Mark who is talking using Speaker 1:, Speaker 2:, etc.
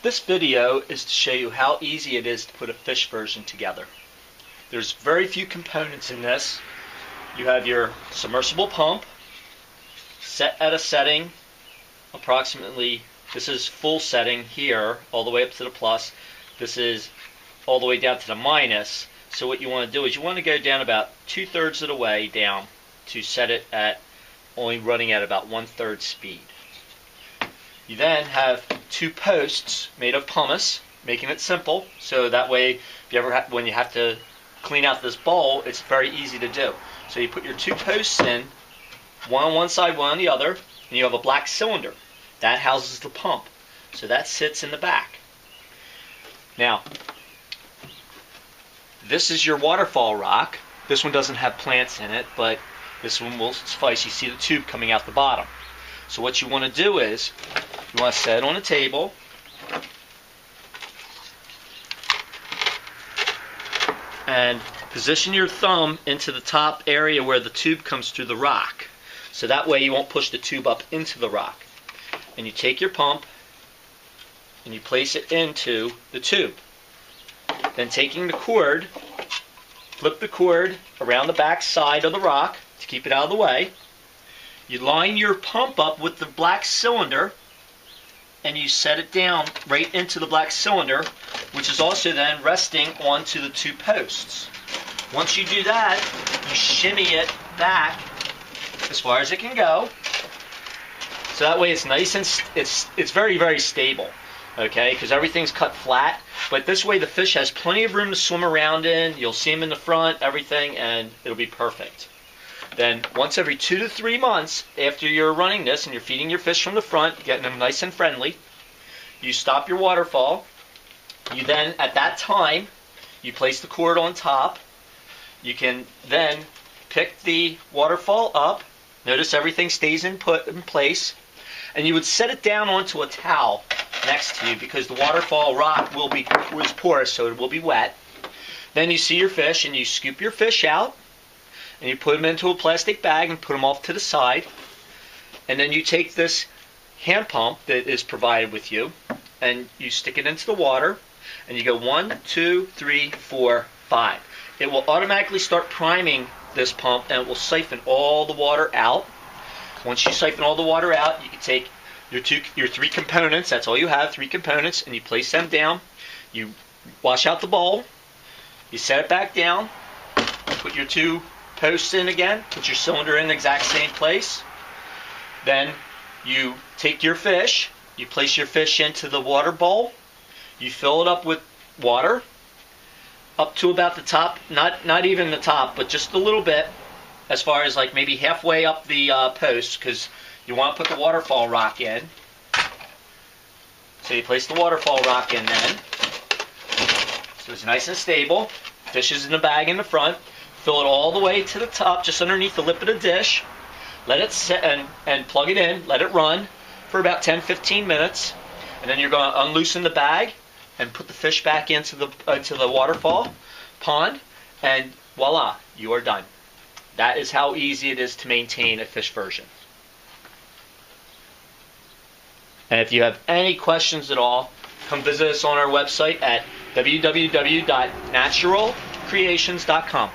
Speaker 1: This video is to show you how easy it is to put a fish version together. There's very few components in this. You have your submersible pump set at a setting approximately, this is full setting here all the way up to the plus. This is all the way down to the minus. So what you want to do is you want to go down about 2/3 of the way down to set it at only running at about 1/3 speed. You then have two posts made of pumice, making it simple, so that way if you ever when you have to clean out this bowl, it's very easy to do. So you put your two posts in, one on one side, one on the other, and you have a black cylinder. That houses the pump. So that sits in the back. Now, this is your waterfall rock. This one doesn't have plants in it, but this one will suffice. You see the tube coming out the bottom. So what you want to do is, you want to set it on a table, and position your thumb into the top area where the tube comes through the rock. So that way you won't push the tube up into the rock. And you take your pump and you place it into the tube. Then taking the cord, flip the cord around the back side of the rock to keep it out of the way. You line your pump up with the black cylinder and you set it down right into the black cylinder, which is also then resting onto the two posts. Once you do that, you shimmy it back as far as it can go. So that way it's nice and it's very, very stable, okay? Because everything's cut flat. But this way the fish has plenty of room to swim around in. You'll see them in the front, everything, and it'll be perfect. Then once every 2 to 3 months after you're running this and you're feeding your fish from the front, getting them nice and friendly, you stop your waterfall. You then, at that time, you place the cord on top. You can then pick the waterfall up. Notice everything stays in place. And you would set it down onto a towel next to you because the waterfall rock was porous, so it will be wet. Then you see your fish and you scoop your fish out. And you put them into a plastic bag and put them off to the side. And then you take this hand pump that is provided with you and you stick it into the water and you go 1, 2, 3, 4, 5. It will automatically start priming this pump and it will siphon all the water out. Once you siphon all the water out, you can take your 3 components, that's all you have, 3 components, and you place them down. You wash out the bowl, you set it back down, put your 2 posts in again, put your cylinder in the exact same place. Then you take your fish, you place your fish into the water bowl, you fill it up with water up to about the top, not even the top, but just a little bit, as far as like maybe halfway up the post, because you want to put the waterfall rock in. So you place the waterfall rock in then, so it's nice and stable. Fish is in the bag in the front. Fill it all the way to the top, just underneath the lip of the dish. Let it sit and plug it in. Let it run for about 10-15 minutes. And then you're going to unloosen the bag and put the fish back into the waterfall pond. And voila, you are done. That is how easy it is to maintain a fish version. And if you have any questions at all, come visit us on our website at www.naturalcreations.com.